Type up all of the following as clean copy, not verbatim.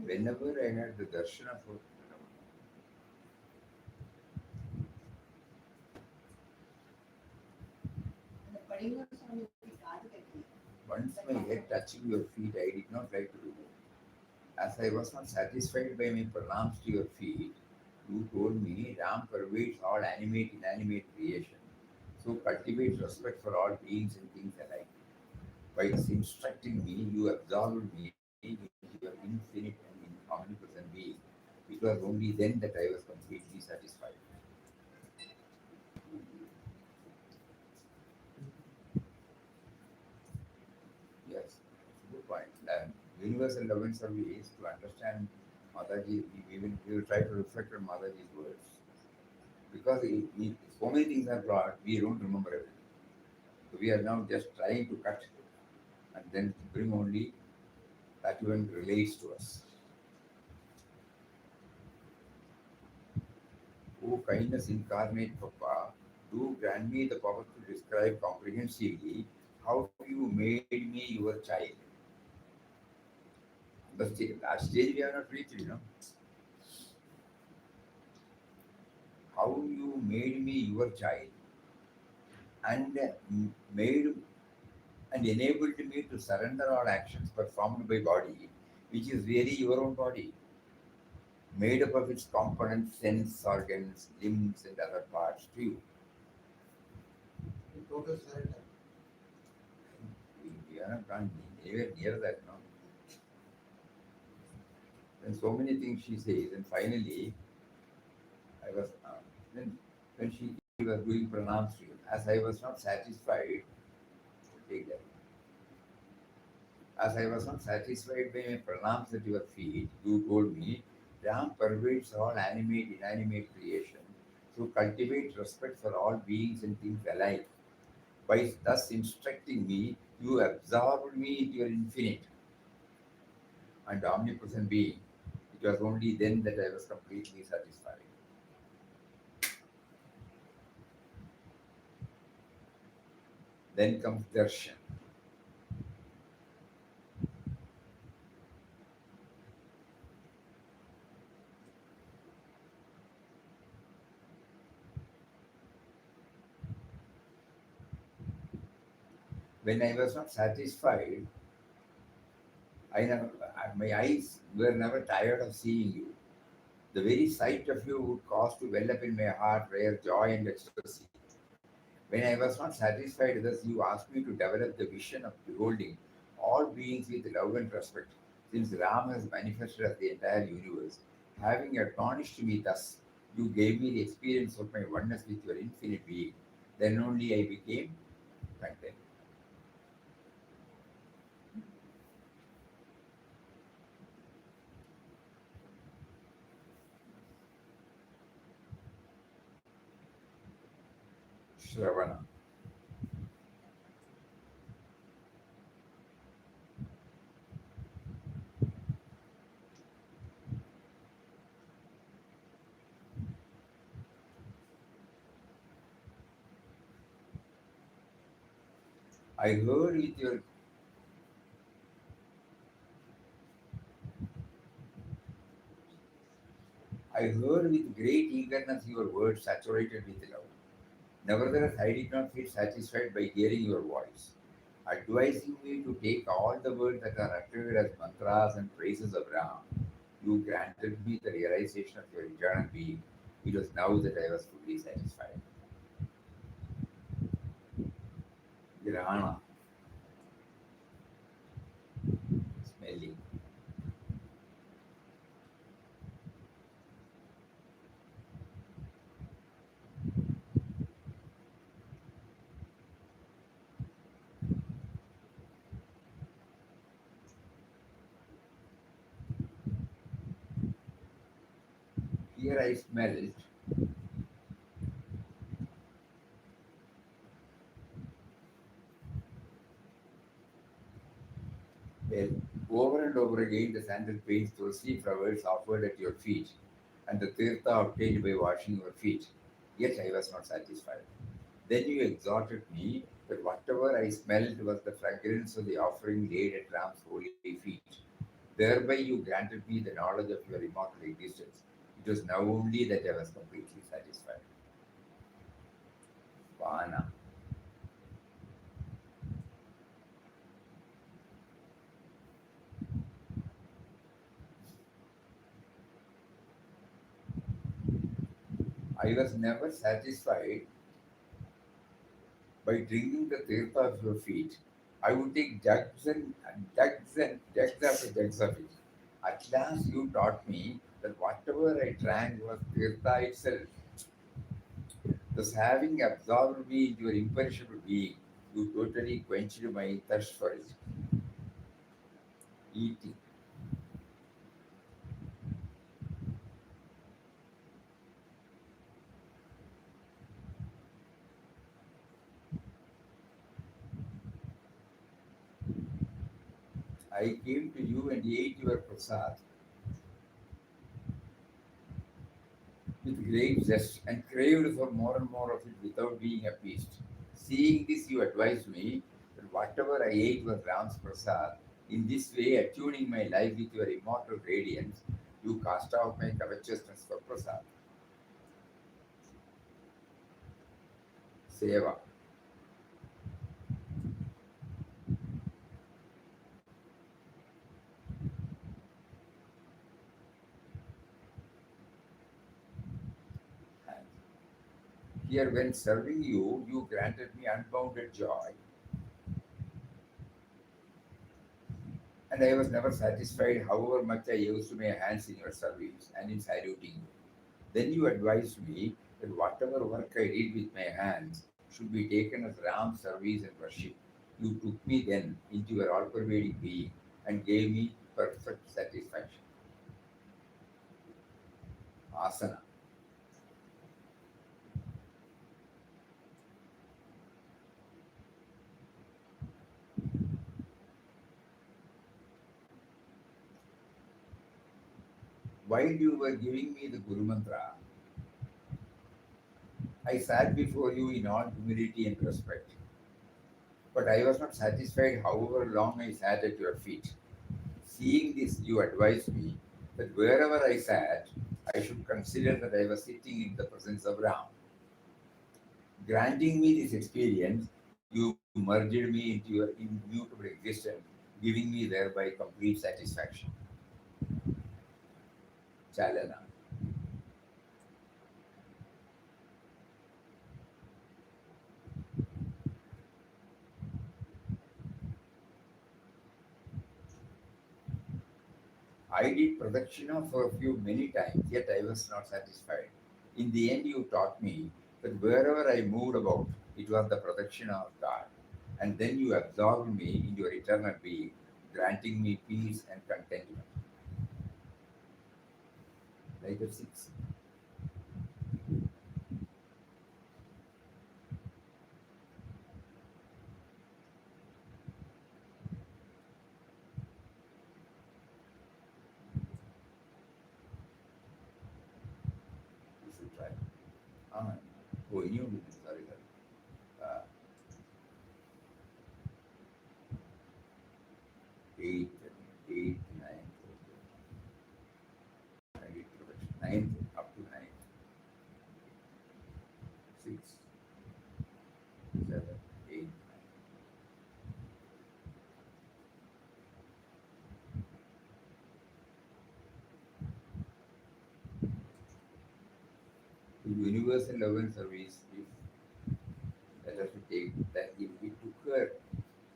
whenever I had the darshan of her, once my head touching your feet, I did not like to remove. As I was not satisfied by my pranams to your feet, you told me Ram pervades all animate, inanimate creation. So cultivate respect for all beings and things alike. By thus instructing me, you absolved me into your infinite and omnipresent being. It was only then that I was completely satisfied. Yes, good point. Universal love and service to understand Mataji, we will try to reflect on Mataji's words. Because so many things are brought, we don't remember everything. So we are now just trying to cut and then bring only that even relates to us. O kindness incarnate, Papa, do grant me the power to describe comprehensively how you made me your child. That stage we have not reached, how you made me your child and made and enabled me to surrender all actions performed by body, which is really your own body, made up of its components, sense organs, limbs, and other parts to you. Total surrender. We are not gone anywhere near that now. And so many things she says, and finally, I was then when she was doing pranams to you, as I was not satisfied, take that. As I was not satisfied by my pranams at your feet, you told me, Ram pervades all animate, inanimate creation. So cultivate respect for all beings and things alike. By thus instructing me, you absorbed me into your infinite and omnipresent being. It was only then that I was completely satisfied. Then comes darshan. When I was not satisfied, my eyes were never tired of seeing you. The very sight of you would cause to well up in my heart rare joy and ecstasy. When I was not satisfied thus, you asked me to develop the vision of beholding all beings with love and respect, since Ram has manifested as the entire universe. Having admonished me thus, you gave me the experience of my oneness with your infinite being. Then only I became content. Shravana. I heard with your I heard with great eagerness your words saturated with love. Nevertheless, I did not feel satisfied by hearing your voice, advising me to take all the words that are uttered as mantras and praises of Ram. You granted me the realization of your eternal being. It was now that I was fully satisfied. Grahana, smelling. Here I smelled. Well, over and over again, the sandal paints tulsi flowers offered at your feet, and the tirtha obtained by washing your feet. Yet I was not satisfied. Then you exhorted me that whatever I smelled was the fragrance of the offering laid at Ram's holy feet. Thereby you granted me the knowledge of your immortal existence. It was now only that I was completely satisfied. Vana. I was never satisfied by drinking the tirtha of your feet. I would take jugs after jugs of it. At last you taught me that whatever I drank was tirtha itself. Thus, having absorbed me into your imperishable being, you totally quenched my thirst for it. Eating. I came to you and ate your prasad with great zest and craved for more and more of it without being appeased. Seeing this, you advised me that whatever I ate was Ram's prasad. In this way, attuning my life with your immortal radiance, you cast off my covetousness for prasad. Seva. And here, when serving you, you granted me unbounded joy, and I was never satisfied however much I used my hands in your service and in saluting you. Then you advised me that whatever work I did with my hands should be taken as Ram's service and worship. You took me then into your all pervading being and gave me perfect satisfaction. Asana. While you were giving me the Guru Mantra, I sat before you in all humility and respect. But I was not satisfied however long I sat at your feet. Seeing this, you advised me that wherever I sat, I should consider that I was sitting in the presence of Ram. Granting me this experience, you merged me into your immutable existence, giving me thereby complete satisfaction. Chalana. I did pradakshina for a few many times, yet I was not satisfied. In the end, you taught me that wherever I moved about, it was the pradakshina of God. And then you absorbed me into your eternal being, granting me peace and contentment. Like the six. You should try. Ah, oh, you sorry, sorry. Uh, eight, eight, nine, I did pradakshina. Ninth, up to ninth. Six, seven, eight. The universal love and service, if that has to take that if we took her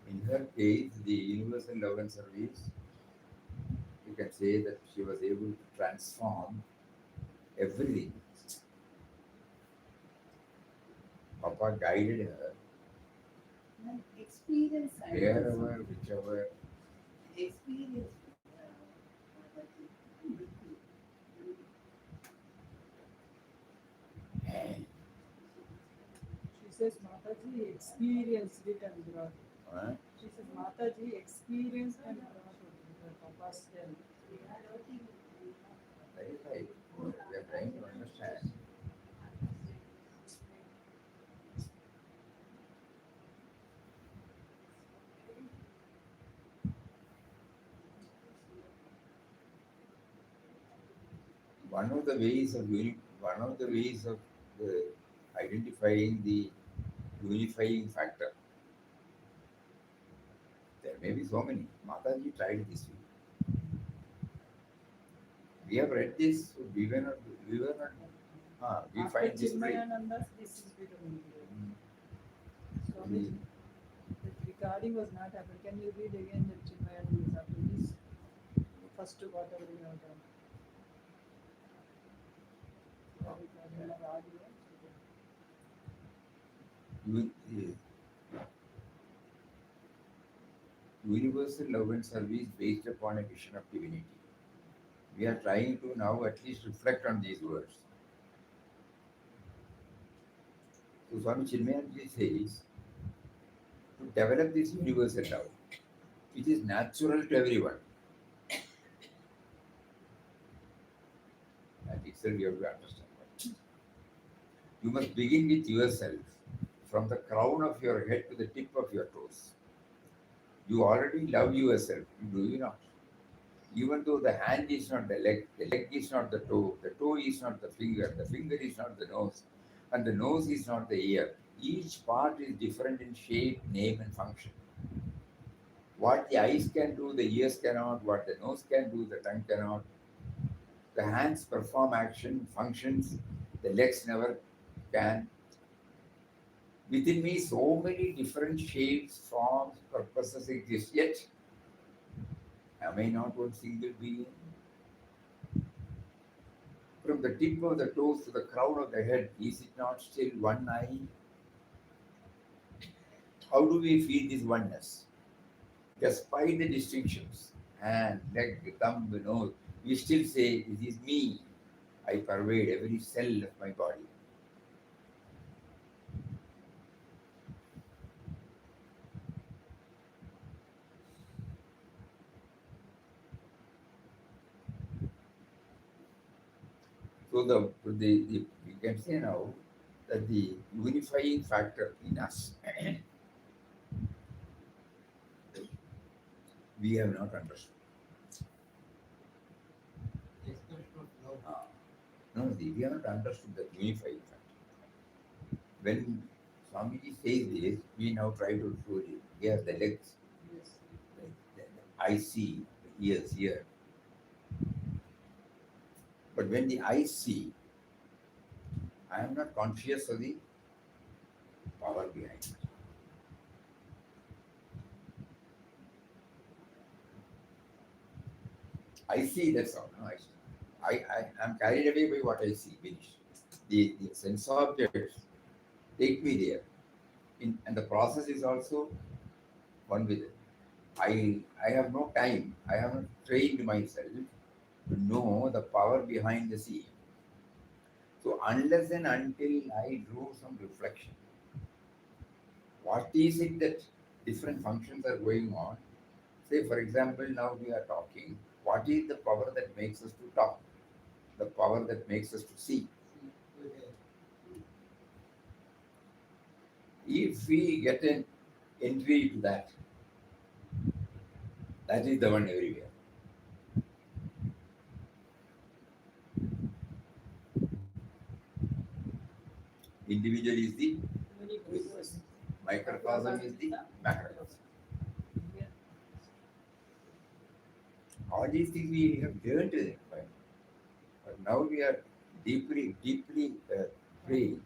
in her case, the universal love and service, you can say that she was able to transform everything. Papa guided her Experience wherever, whichever. experience. She says Mataji experienced it and brought it. Huh? She says Mataji experienced and brought it with her Papa's help. That is right. We are trying to understand. one of the ways of the, identifying the unifying factor. There may be so many. Mataji tried this way. We have read this, so we were not, we After find this great. Chinmayananda's, this is becoming clear. Mm, Swamiji, the recording was not happened. Can you read again the Chinmayananda's after this? First whatever you have done. The recording of audio. the universal love and service based upon a vision of divinity. We are trying to now at least reflect on these words. So Swami Chinmayanji says to develop this universal love, which is natural to everyone. That itself you have to understand. You must begin with yourself, from the crown of your head to the tip of your toes. You already love yourself, do you not? Even though the hand is not the leg is not the toe is not the finger is not the nose, and the nose is not the ear. Each part is different in shape, name, and function. What the eyes can do, the ears cannot. What the nose can do, the tongue cannot. The hands perform action, functions, the legs never can. Within me, so many different shapes, forms, purposes exist. Yet, am I not one single being? From the tip of the toes to the crown of the head, is it not still one eye? How do we feel this oneness? Despite the distinctions, hand, leg, thumb, nose, we still say, this is me. I pervade every cell of my body. So we can say now that the unifying factor in us, we have not understood. No, we have not understood the unifying factor. When Swamiji says this, we now try to show it. Here, the legs, Yes. the eye see, the ears hear. But when the eyes see, I am not conscious of the power behind it. I see, that's all. No, I am carried away by what I see, finish. The sense objects take me there. And the process is also one with it. I have no time. I have not trained myself to know the power behind the seeing. So unless and until I do some reflection, what is it that different functions are going on? Say, for example, now we are talking. What is the power that makes us to talk? The power that makes us to see. If we get an entry to that, that is the one everywhere. Individual is the universe. Microcosm is the macrocosm. Yeah. All these things we have learned in it, right? But now we are deeply free.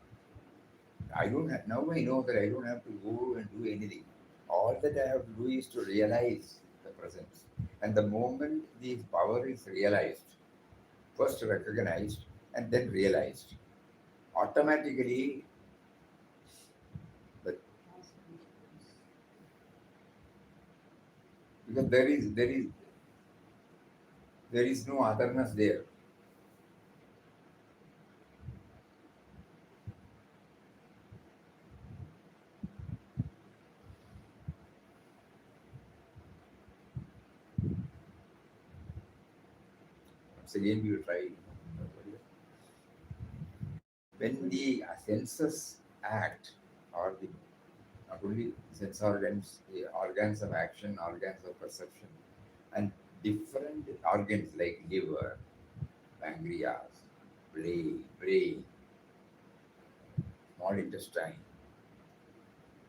I don't have, now I know that I don't have to go and do anything. All that I have to do is to realize the presence. And the moment this power is realized, first recognized and then realized, automatically the, because there is no otherness there. Once again we will try. When the senses act, or the not only sense organs, the organs of action, organs of perception, and different organs like liver, pancreas, brain, small intestine,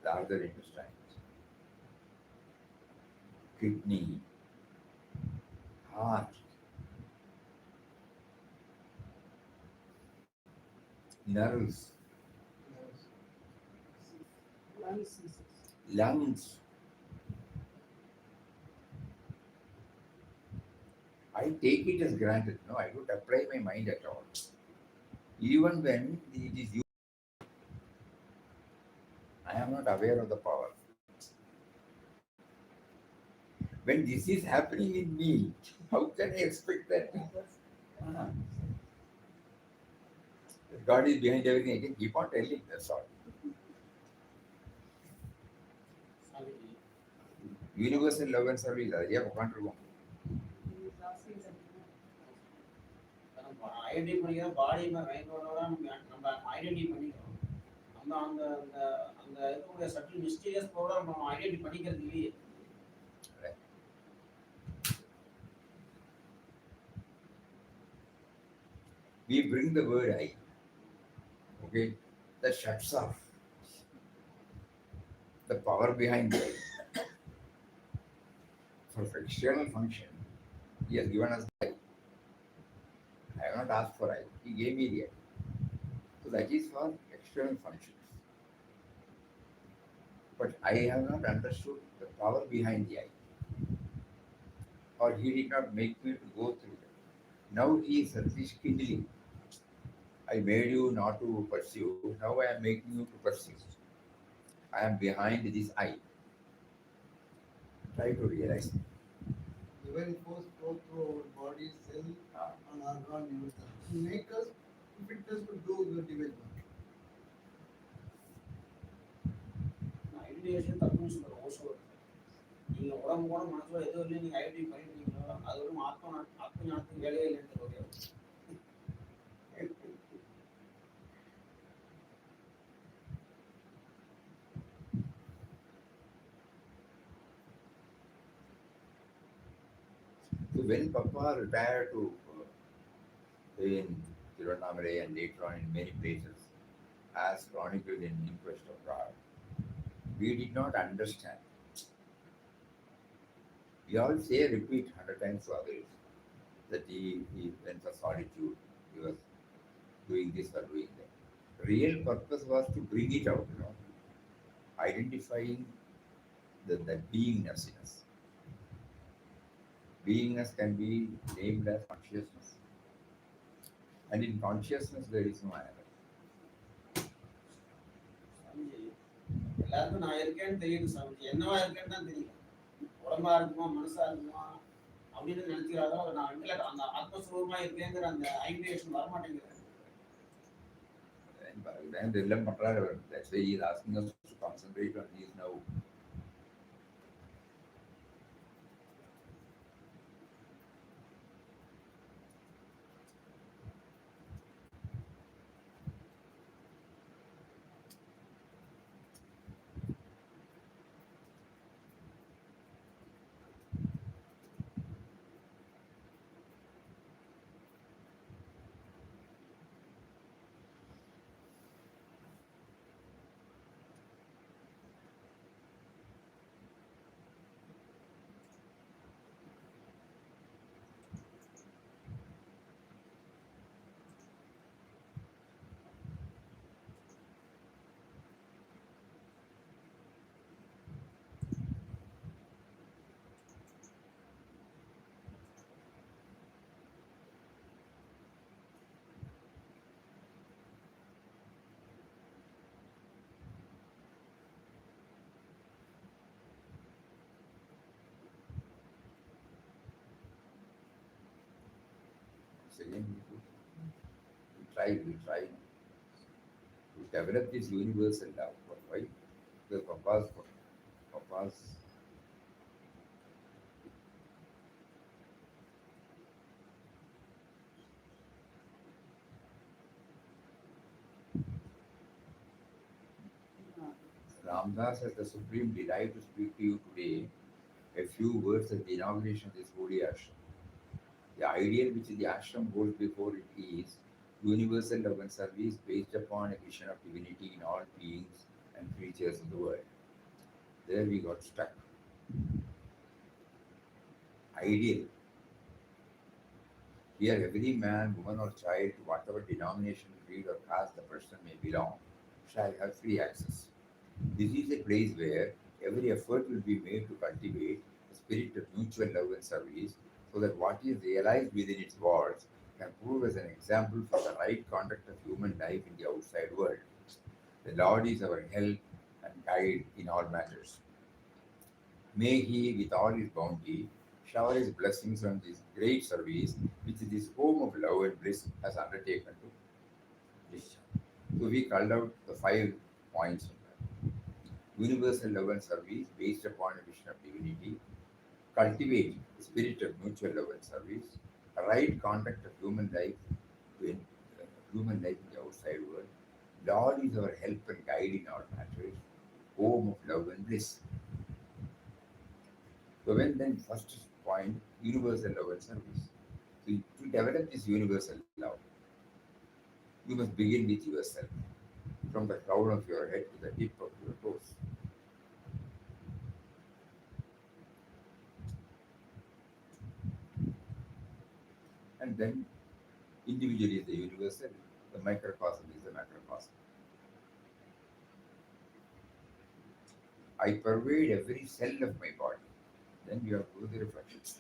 larger intestine, kidney, heart, nerves, Lungs. lungs. I take it as granted. No, I don't apply my mind at all. Even when it is you, I am not aware of the power. When this is happening in me, how can I expect that ah, God is behind everything? I can keep on telling. That's all. Swamiji, Universal love and service. Yeah, He is asking something. நம்ம identity பண்ணிக்கிறோம் பாடி மைண்டோட நம்ம identity பண்ணிக்கிறோம். நம்ம அந்த அந்த அந்த இருக்கக்கூடிய subtle mysterious program நம்ம ஐடென்டி பண்ணிக்கிறது இல்லையே. we bring the word I. Okay, that shuts off the power behind the I. For external function, he has given us the I. I have not asked for I. He gave me the I. So that is for external functions. But I have not understood the power behind the I. Or he did not make me to go through that. Now he is at least kindling. I made you not to pursue. Now I am making you to pursue. I am behind this I. Try to realize. Divine force flow through our body, cell, Ah, and organ everything. To make us fit us to do the divine work. Identification தப்புன்னு சொல்கிறோம் ஓசோ. நீங்கள் உடம்பு கூட மனசோட எது வரலையும் நீங்கள் identity பண்ணிட்டீங்களோ அது ஒரு ஆத்ம ஞானத்துக்கு வேலையே இல்லைன்ற ஒரு so when Papa retired to in Tirunelveli and later on in many places, as chronicled in Inquest of God, we did not understand. We all say, repeat 100 times to others that he went for solitude, he was doing this or doing that. Real purpose was to bring it out, identifying the beingness in us. Beingness can be named as consciousness. And in consciousness, there is no another. Swamiji எல்லாருக்கும் நான் இருக்கேன்னு தெரியுது சாமிஜி. என்னவா இருக்கேன்னு தான் தெரியல. உடம்பா இருக்குமா மனசா இருக்குமா அப்படின்னு நினைச்சுக்கிறாரோ நான் இன்டலெக்ட் அந்த ஆத்மஸ்வரூபமா இருக்கேங்கிற அந்த identification வரமாட்டேங்கிறது. And that's why he is asking us to concentrate on these now. Again, we try to develop this universal love. Why? Because Papa's Ramdas as the Supreme delight to speak to you today a few words at the inauguration of this holy ashram. The ideal which the ashram holds before it is Universal love and service based upon a vision of divinity in all beings and creatures in the world. There we got stuck. Ideal. Here, every man, woman, or child, to whatever denomination, creed, or caste the person may belong, shall have free access. This is a place where every effort will be made to cultivate a spirit of mutual love and service so that what is realized within its walls can prove as an example for the right conduct of human life in the outside world. The Lord is our help and guide in all matters. May He, with all His bounty, shower His blessings on this great service which this home of love and bliss has undertaken to discharge. So we called out the 5 points in that. Universal love and service based upon a vision of divinity, cultivating the spirit of mutual love and service, right conduct of in human life in the outside world. Lord is our help and guide in all matters, home of love and bliss. So when then first point, universal love and service. So to develop this universal love, you must begin with yourself, from the crown of your head to the tip of your toes. And then individual is the universal, the microcosm is the macrocosm. I pervade every cell of my body. Then you have to do the reflections.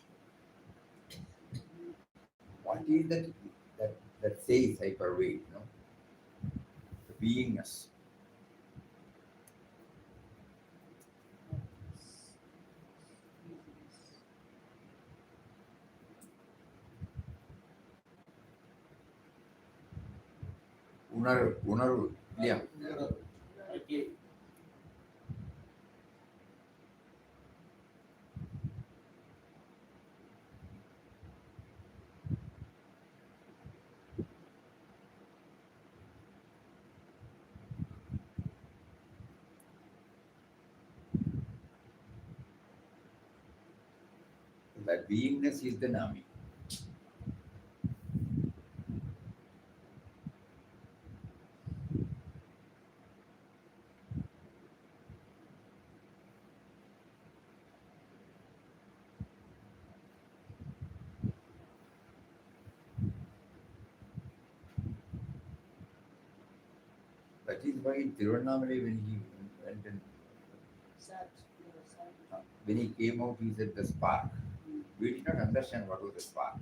What is that says I pervade? The beingness. Unaru, yeah. Okay. That beingness is the Nami. That is why in Tiruvannamalai when he went and Sad. when he came out, he said the spark. We did not understand what was the spark.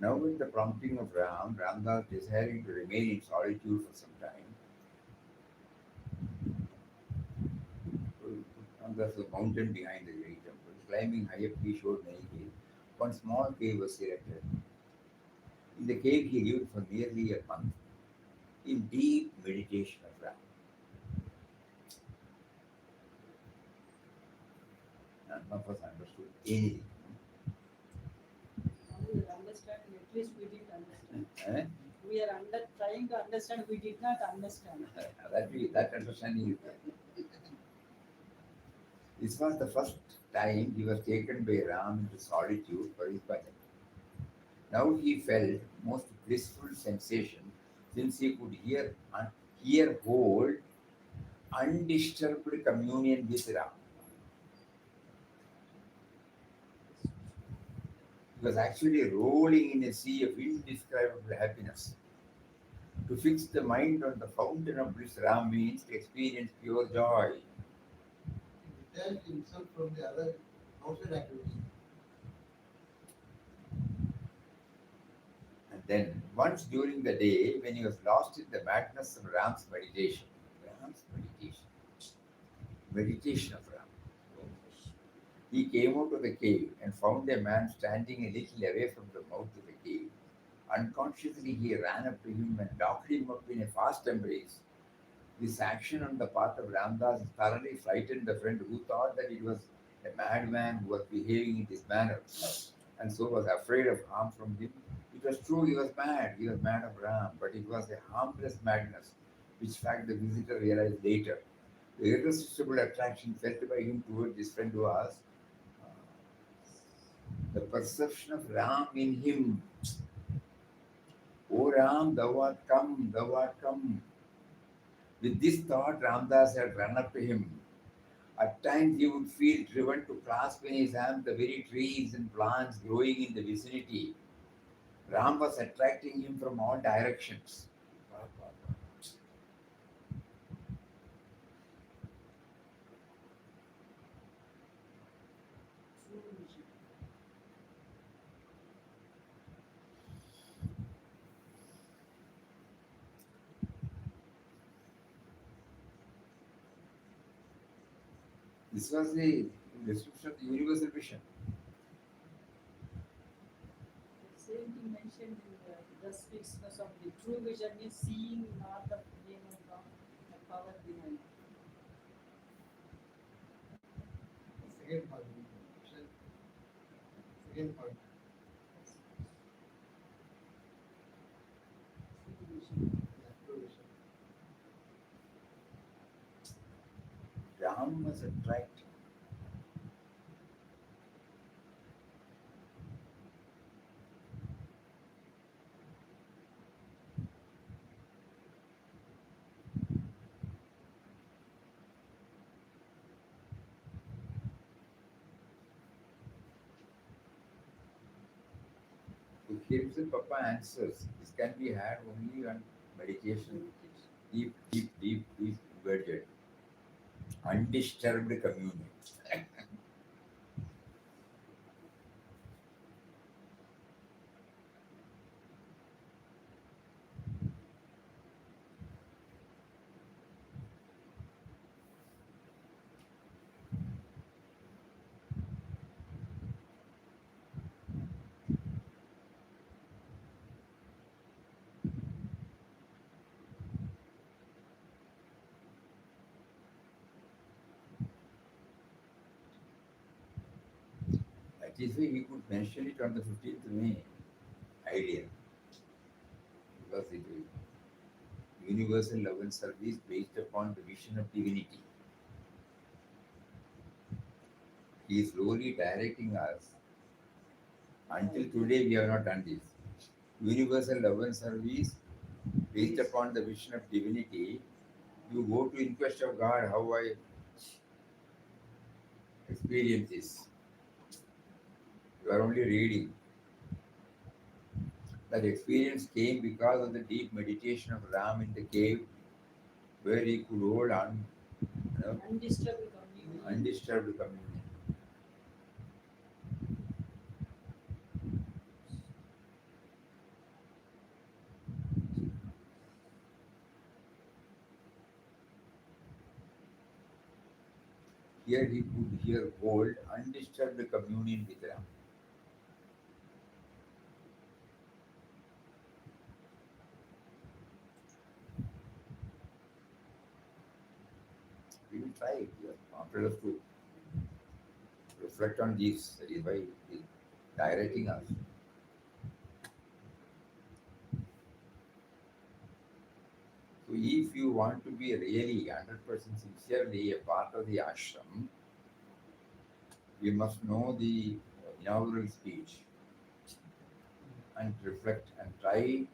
Now, with the prompting of Ramdas desiring to remain in solitude for some time, Ramdas was mountain behind the great temple. Climbing high up, he showed many caves. One small cave was selected. In the cave, he lived for nearly a month in deep meditation of Ram. None of us understood anything. We are understanding, at least we didn't understand. Eh? We are trying to understand, we did not understand. That understanding is there. This was the first time he was taken by Ram into solitude for his bhajan. Now he felt most blissful sensation since he could hold undisturbed communion with Ram. He was actually rolling in a sea of indescribable happiness. To fix the mind on the fountain of bliss Ram means to experience pure joy. Detach himself from the other outside activities. Then, once during the day, when he was lost in the madness of Ram's meditation of Ram, he came out of the cave and found a man standing a little away from the mouth of the cave. Unconsciously, he ran up to him and locked him up in a fast embrace. This action on the part of Ramdas thoroughly frightened the friend who thought that it was a madman who was behaving in this manner and so was afraid of harm from him. It was true he was mad of Ram, but it was a harmless madness, which fact the visitor realized later. The irresistible attraction felt by him toward this friend was uh, the perception of Ram in him. O Ram, thou art come, thou art come. With this thought, Ramdas had run up to him. At times he would feel driven to clasp in his hand the very trees and plants growing in the vicinity. Ram was attracting him from all directions. This was the description of the universal vision. The same thing mentioned in the speaks of the true vision is seeing not the name of God, the power behind. Second part. Second part. True vision. Yeah, true vision. Ram was attracted. So here is the Papa answers. This can be had only on meditation, deep, inverted, undisturbed communion. That is why we could mention it on the 15th May. Idea. Because it is universal love and service based upon the vision of divinity. He is slowly directing us. Until today, we have not done this. Universal love and service based upon the vision of divinity. You go to in quest of God, how I experience this. You are only reading. That experience came because of the deep meditation of Ram in the cave, where he could hold on, Undisturbed communion. undisturbed communion. Here he could hold undisturbed communion with Ram. We will try it. We have wanted us to reflect on this. That is why he is directing us. So if you want to be really 100% sincerely a part of the ashram, you must know the inaugural speech and reflect and try,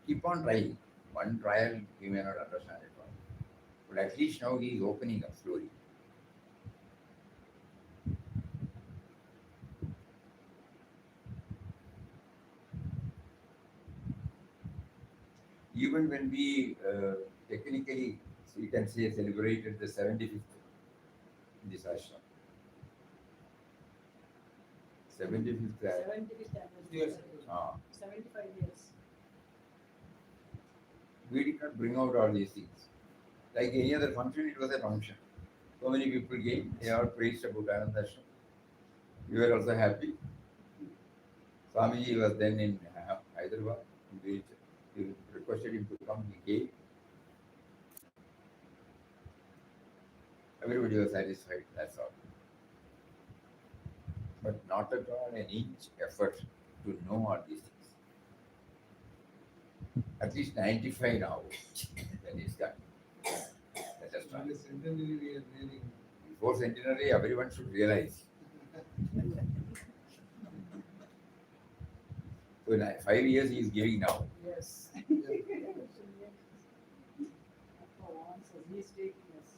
keep on trying. One trial you may not understand it all. But at least now he is opening up slowly. Even when we technically, so you can say, celebrated the 75th in this ashram. 75th. 75th Yes. anniversary. Ah, 75 years. We did not bring out all these things. Like any other function, it was a function. So many people came, they all praised about Anandashram. We were also happy. Swamiji was then in Hyderabad. We requested him to come, he came. Everybody was satisfied, that's all. But not at all an inch effort to know all these things. At least 95 now. Then it's done. Let us try. In the centenary we are nearing. Before centenary, everyone should realize. So in 5 years he is giving now. Yes. Yeah. For once, he's taking us.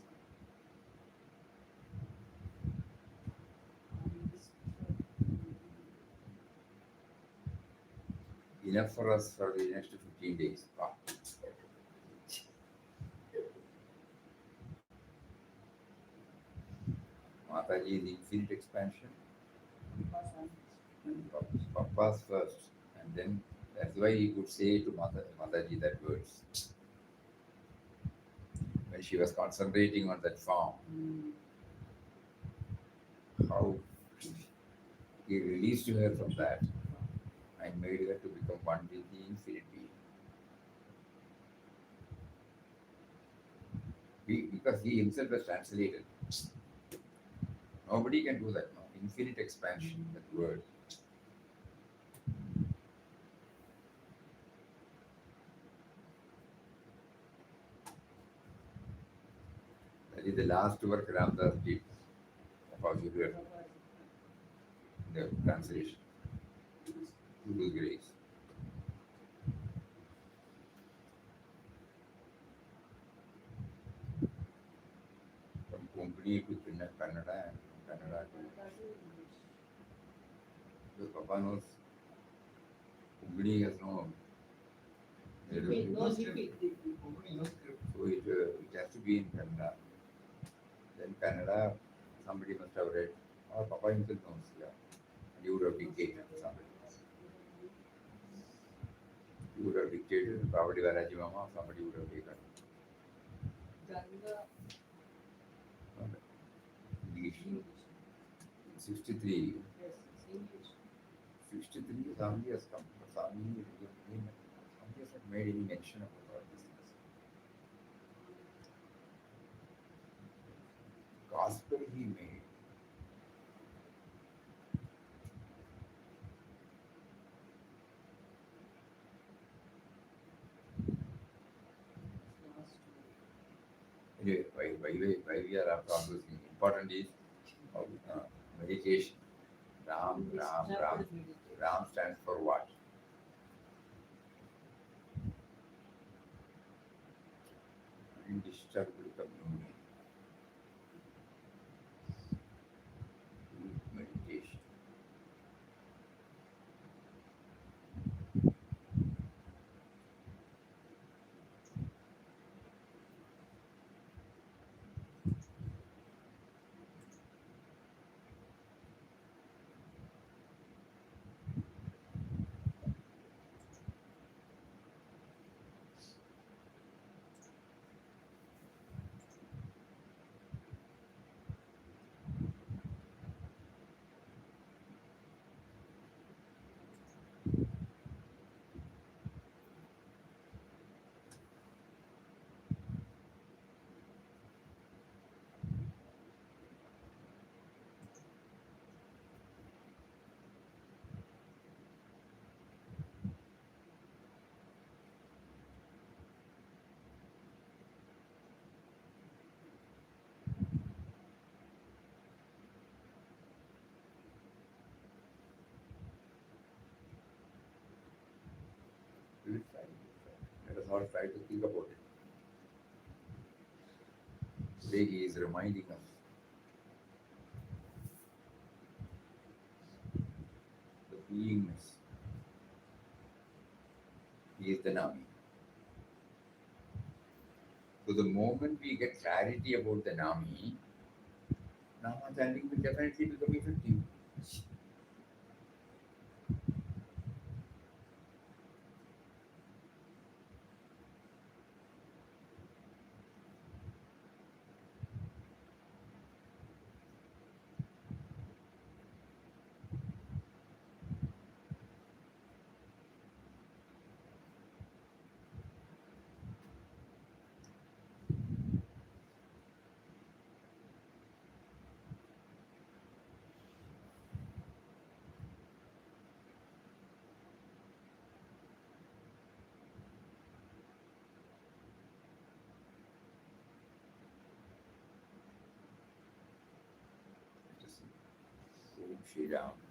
Enough for us for the next 15 days. Wow. Mataji is infinite expansion. And Papa's first. And then that's why he could say to Mataji that words. When she was concentrating on that form, how he released her from that and made her to become one with the infinite being. Because he himself was translated. Nobody can do that now. Infinite expansion, that word. That is the last work Ramdas did of Guru, the translation. Guru's grace. From Konkani to Kannada and from Kannada to. Because Papa knows Konkani has no. No CP. No script. So it has to be in Kannada. Then Kannada, somebody must have read, or Papa himself knows, yeah. And he would have dictated to somebody. He would have dictated, probably Varaji Mama, somebody would have taken. Ganga. English. English. 63. Yes, it's English. 63, Swami has come. Swami has not made any mention of all these things. Gospel he made. Anyway, why we are after all those things? Important is meditation. Ram. Ram stands for what? Undisturbed communion. Meditation. We will try. Let us all try to think about it. Today he is reminding us the beingness. He is the Nami. So the moment we get clarity about the Nami, Nama chanting will definitely become effective. Shri Ram.